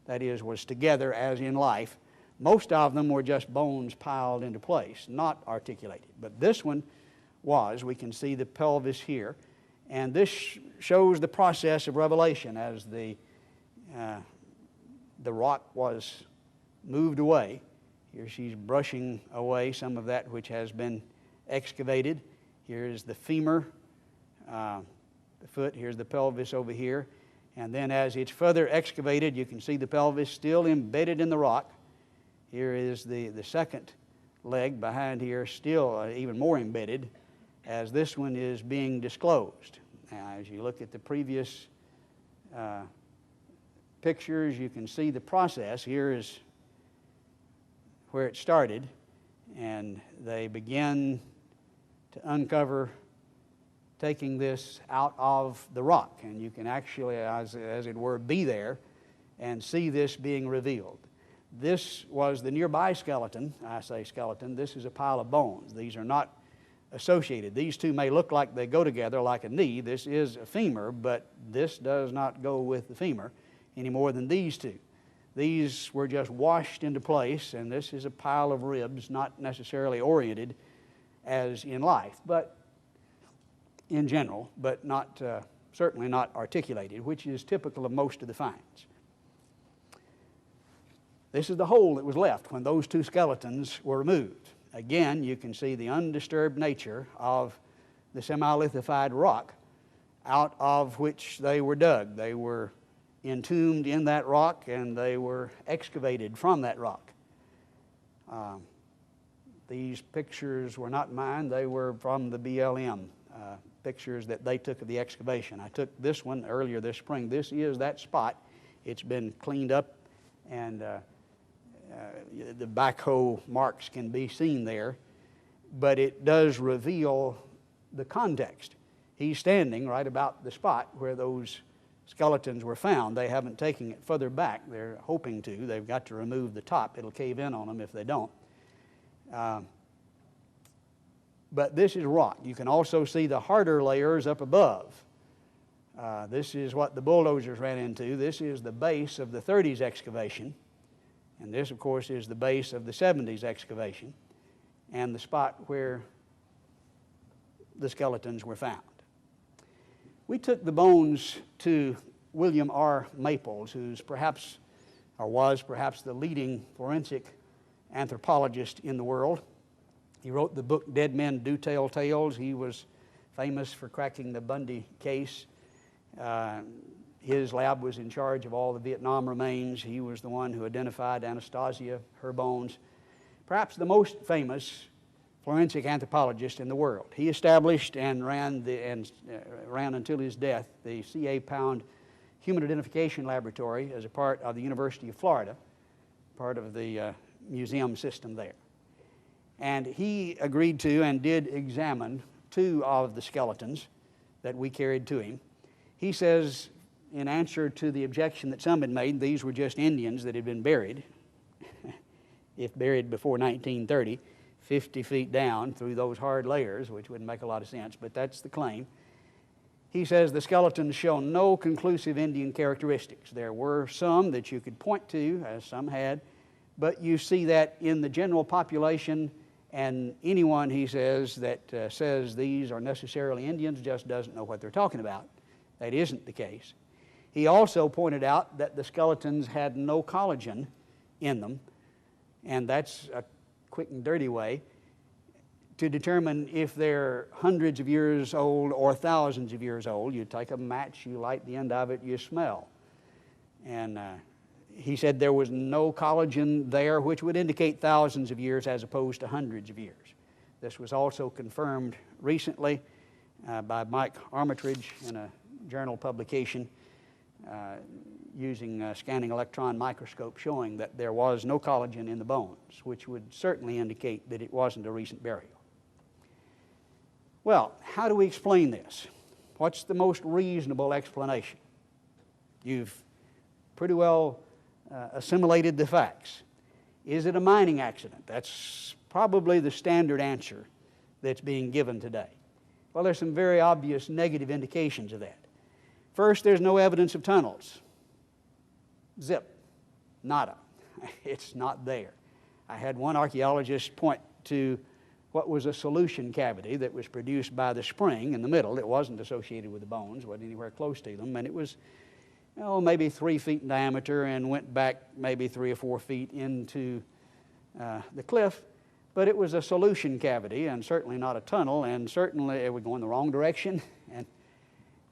that is, was together as in life. Most of them were just bones piled into place, not articulated. But this one was. We can see the pelvis here. And this shows the process of revelation as the rock was moved away. Here she's brushing away some of that which has been excavated. Here's the femur, the foot. Here's the pelvis over here. And then as it's further excavated, you can see the pelvis still embedded in the rock. Here is the second leg behind here, still even more embedded, as this one is being disclosed. Now, as you look at the previous pictures, you can see the process. Here is where it started, and they begin to uncover, taking this out of the rock, and you can actually, as it were, be there and see this being revealed. This was the nearby skeleton. I say skeleton. This is a pile of bones. These are not associated. These 2 may look like they go together like a knee. This is a femur, but this does not go with the femur any more than these 2. These were just washed into place, and this is a pile of ribs, not necessarily oriented as in life, but in general, but not certainly not articulated, which is typical of most of the finds. This is the hole that was left when those 2 skeletons were removed. Again, you can see the undisturbed nature of the semi-lithified rock out of which they were dug. They were entombed in that rock, and they were excavated from that rock. These pictures were not mine. They were from the BLM, pictures that they took of the excavation. I took this one earlier this spring. This is that spot. It's been cleaned up, and the backhoe marks can be seen there, but it does reveal the context. He's standing right about the spot where those skeletons were found. They haven't taken it further back. They're hoping to. They've got to remove the top. It'll cave in on them if they don't. But this is rock. You can also see the harder layers up above. This is what the bulldozers ran into. This is the base of the 30s excavation. And this, of course, is the base of the 70s excavation and the spot where the skeletons were found. We took the bones to William R. Maples, who's perhaps, or was perhaps, the leading forensic anthropologist in the world. He wrote the book Dead Men Do Tell Tales. He was famous for cracking the Bundy case. His lab was in charge of all the Vietnam remains. He was the one who identified Anastasia, her bones. Perhaps the most famous forensic anthropologist in the world. He established and ran until his death the C.A. Pound Human Identification Laboratory as a part of the University of Florida, part of the museum system there. And he agreed to and did examine 2 of the skeletons that we carried to him. He says, in answer to the objection that some had made, these were just Indians that had been buried, if buried before 1930, 50 feet down through those hard layers, which wouldn't make a lot of sense, but that's the claim. He says the skeletons show no conclusive Indian characteristics. There were some that you could point to, as some had, but you see that in the general population, and anyone, he says, that says these are necessarily Indians just doesn't know what they're talking about. That isn't the case. He also pointed out that the skeletons had no collagen in them, and that's a quick and dirty way to determine if they're hundreds of years old or thousands of years old. You take a match, you light the end of it, you smell. And he said there was no collagen there, which would indicate thousands of years as opposed to hundreds of years. This was also confirmed recently by Mike Armitage in a journal publication using a scanning electron microscope, showing that there was no collagen in the bones, which would certainly indicate that it wasn't a recent burial. Well, how do we explain this? What's the most reasonable explanation? You've pretty well assimilated the facts. Is it a mining accident? That's probably the standard answer that's being given today. Well, there's some very obvious negative indications of that. First, there's no evidence of tunnels. Zip. Nada. It's not there. I had one archaeologist point to what was a solution cavity that was produced by the spring in the middle. It wasn't associated with the bones, wasn't anywhere close to them, and it was maybe 3 feet in diameter and went back maybe 3 or 4 feet into the cliff. But it was a solution cavity and certainly not a tunnel, and certainly it would go in the wrong direction. And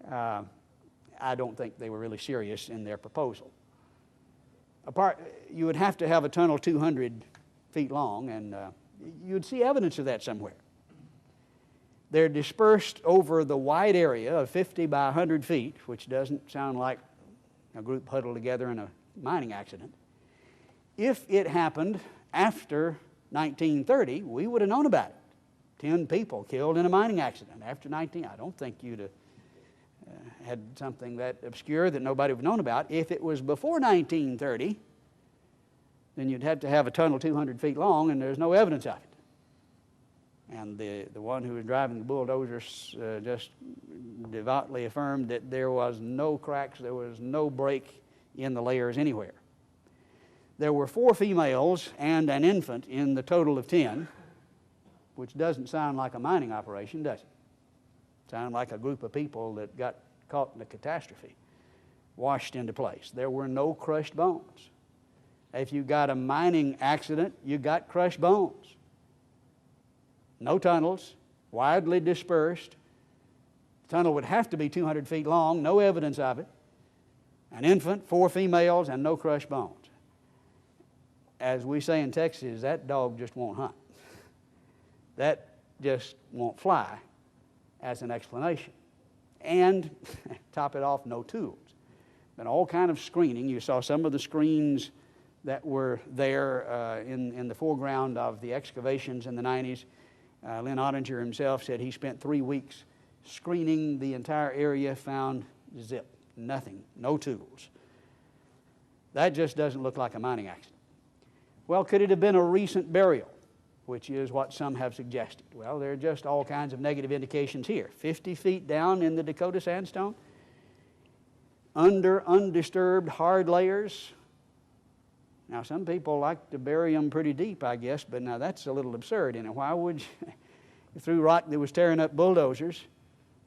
I don't think they were really serious in their proposal. You would have to have a tunnel 200 feet long, and you'd see evidence of that somewhere. They're dispersed over the wide area of 50 by 100 feet, which doesn't sound like a group huddled together in a mining accident. If it happened after 1930, we would have known about it. 10 people killed in a mining accident after 19. I don't think you'd have had something that obscure that nobody would have known about. If it was before 1930, then you'd have to have a tunnel 200 feet long, and there's no evidence of it. And the one who was driving the bulldozers just devoutly affirmed that there was no cracks, there was no break in the layers anywhere. There were 4 females and an infant in the total of 10, which doesn't sound like a mining operation, does it? Sound like a group of people that got caught in a catastrophe, washed into place. There were no crushed bones. If you got a mining accident, you got crushed bones. No tunnels, widely dispersed. The tunnel would have to be 200 feet long, no evidence of it. An infant, 4 females, and no crushed bones. As we say in Texas, that dog just won't hunt. That just won't fly as an explanation. And, top it off, no tools. Been all kind of screening. You saw some of the screens that were there in the foreground of the excavations in the 90s. Lynn Ottinger himself said he spent 3 weeks screening the entire area, found zip, nothing, no tools. That just doesn't look like a mining accident. Well, could it have been a recent burial, which is what some have suggested? Well, there are just all kinds of negative indications here. 50 feet down in the Dakota sandstone, under undisturbed hard layers. Now, some people like to bury them pretty deep, I guess, but now that's a little absurd, isn't it? Why would you, through rock that was tearing up bulldozers,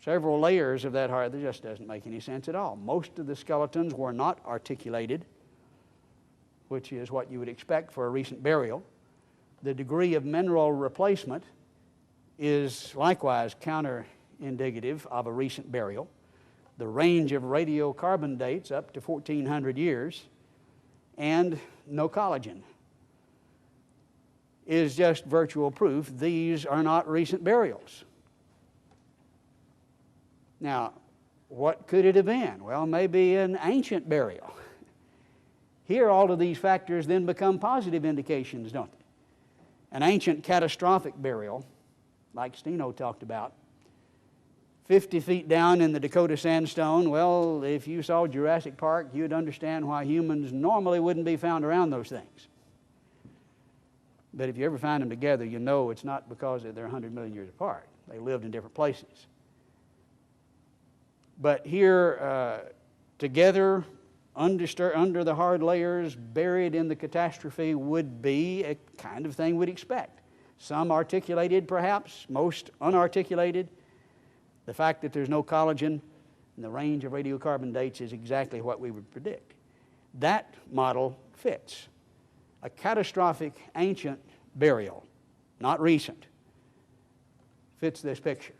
several layers of that hard, that just doesn't make any sense at all. Most of the skeletons were not articulated, which is what you would expect for a recent burial. The degree of mineral replacement is likewise counter-indicative of a recent burial. The range of radiocarbon dates up to 1,400 years, and no collagen. is just virtual proof these are not recent burials. Now, what could it have been? Well, maybe an ancient burial. Here, all of these factors then become positive indications, don't they? An ancient catastrophic burial, like Steno talked about, 50 feet down in the Dakota sandstone. Well, if you saw Jurassic Park, you'd understand why humans normally wouldn't be found around those things. But if you ever find them together, you know it's not because they're 100 million years apart. They lived in different places. But here, together, under the hard layers, buried in the catastrophe, would be a kind of thing we'd expect. Some articulated, perhaps, most unarticulated. The fact that there's no collagen and the range of radiocarbon dates is exactly what we would predict. That model fits. A catastrophic ancient burial, not recent, fits this picture.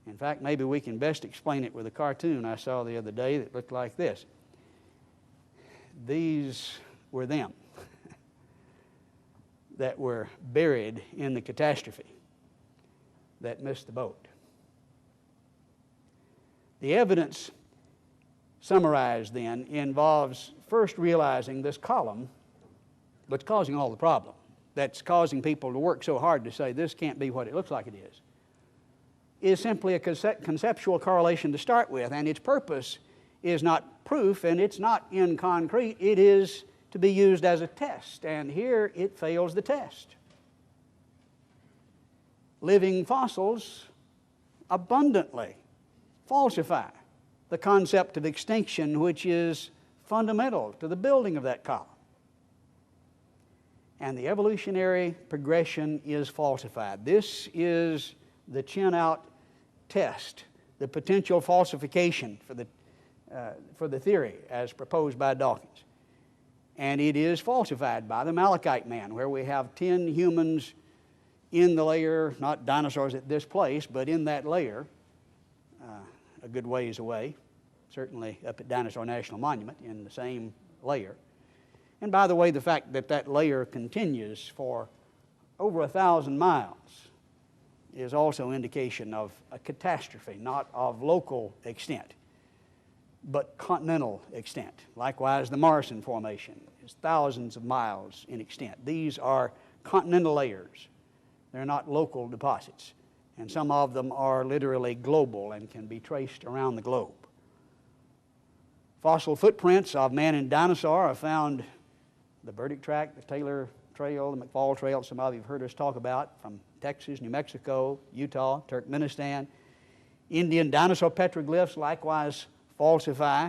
In fact, maybe we can best explain it with a cartoon I saw the other day that looked like this. These were them that were buried in the catastrophe that missed the boat. The evidence summarized then involves first realizing this column that's causing all the problem, that's causing people to work so hard to say this can't be what it looks like it is simply a conceptual correlation to start with, and its purpose is not proof, and it's not in concrete. It is to be used as a test, and here it fails the test. Living fossils abundantly falsify the concept of extinction, which is fundamental to the building of that column. And the evolutionary progression is falsified. This is the chin-out test, the potential falsification for the theory as proposed by Dawkins. And it is falsified by the Malachite man, where we have 10 humans in the layer, not dinosaurs at this place, but in that layer, a good ways away, certainly up at Dinosaur National Monument in the same layer. And by the way, the fact that that layer continues for over 1,000 miles is also indication of a catastrophe, not of local extent, but continental extent. Likewise, the Morrison Formation is thousands of miles in extent. These are continental layers. They're not local deposits. And some of them are literally global and can be traced around the globe. Fossil footprints of man and dinosaur are found the Burdick Tract, the Taylor Trail, the McFall Trail, some of you have heard us talk about, from Texas, New Mexico, Utah, Turkmenistan. Indian dinosaur petroglyphs likewise falsify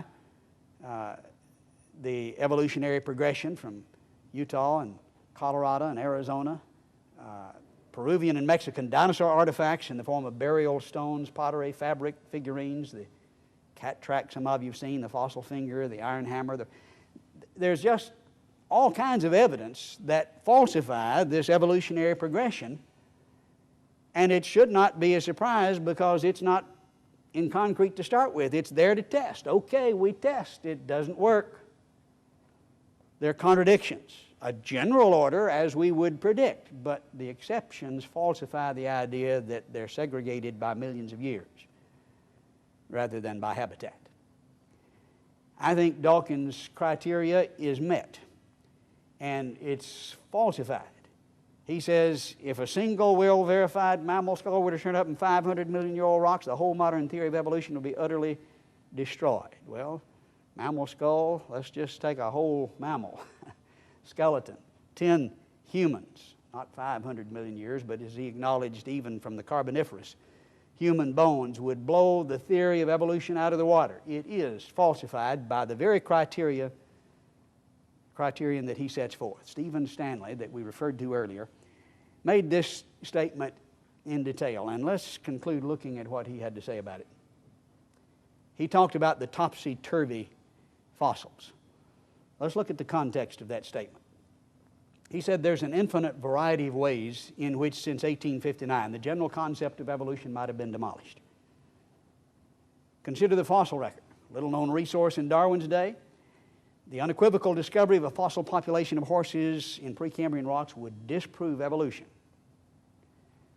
the evolutionary progression from Utah and Colorado and Arizona. Peruvian and Mexican dinosaur artifacts in the form of burial stones, pottery, fabric, figurines, the cat track some of you have seen, the fossil finger, the iron hammer. There's just all kinds of evidence that falsify this evolutionary progression, and it should not be a surprise because it's not in concrete to start with. It's there to test. Okay, we test. It doesn't work. There are contradictions. A general order as we would predict, but the exceptions falsify the idea that they're segregated by millions of years rather than by habitat. I think Dawkins' criteria is met, and it's falsified. He says if a single well-verified mammal skull were to turn up in 500-million-year-old rocks, the whole modern theory of evolution would be utterly destroyed. Well, mammal skull, let's just take a whole mammal skeleton, 10 humans, not 500 million years, but as he acknowledged even from the Carboniferous, human bones would blow the theory of evolution out of the water. It is falsified by the very criterion that he sets forth. Stephen Stanley, that we referred to earlier, made this statement in detail, and let's conclude looking at what he had to say about it. He talked about the topsy-turvy fossils. Let's look at the context of that statement. He said there's an infinite variety of ways in which since 1859 the general concept of evolution might have been demolished. Consider the fossil record, little known resource in Darwin's day. The unequivocal discovery of a fossil population of horses in Precambrian rocks would disprove evolution.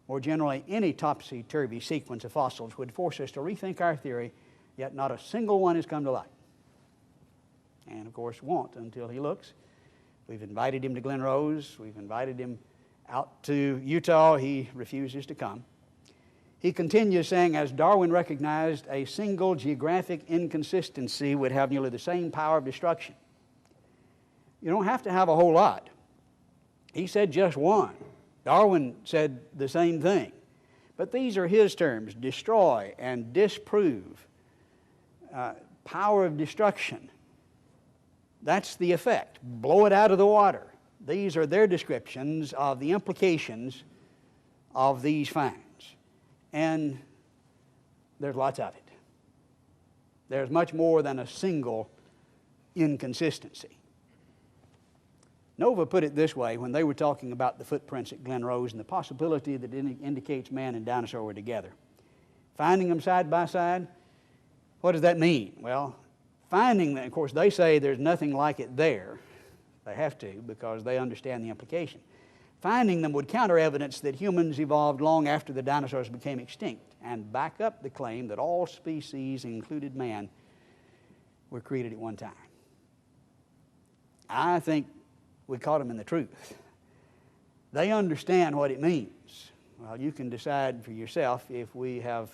More generally, any topsy-turvy sequence of fossils would force us to rethink our theory, yet not a single one has come to light. And of course won't until he looks. We've invited him to Glen Rose. We've invited him out to Utah. He refuses to come. He continues saying, as Darwin recognized, a single geographic inconsistency would have nearly the same power of destruction. You don't have to have a whole lot. He said just one. Darwin said the same thing. But these are his terms: destroy and disprove. Power of destruction. That's the effect. Blow it out of the water. These are their descriptions of the implications of these finds. And there's lots of it. There's much more than a single inconsistency. Nova put it this way when they were talking about the footprints at Glen Rose and the possibility that it indicates man and dinosaur were together. Finding them side by side, what does that mean? Well, finding them, of course, they say there's nothing like it there. They have to because they understand the implication. Finding them would counter evidence that humans evolved long after the dinosaurs became extinct and back up the claim that all species, included man, were created at one time. I think we caught them in the truth. They understand what it means. Well, you can decide for yourself if we have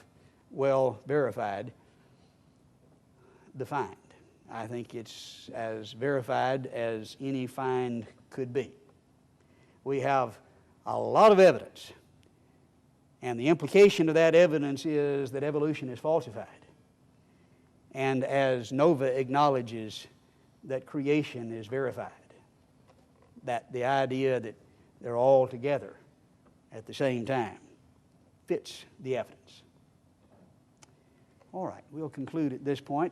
well verified the find. I think it's as verified as any find could be. We have a lot of evidence, and the implication of that evidence is that evolution is falsified. And as Nova acknowledges, that creation is verified, that the idea that they're all together at the same time fits the evidence. All right, we'll conclude at this point.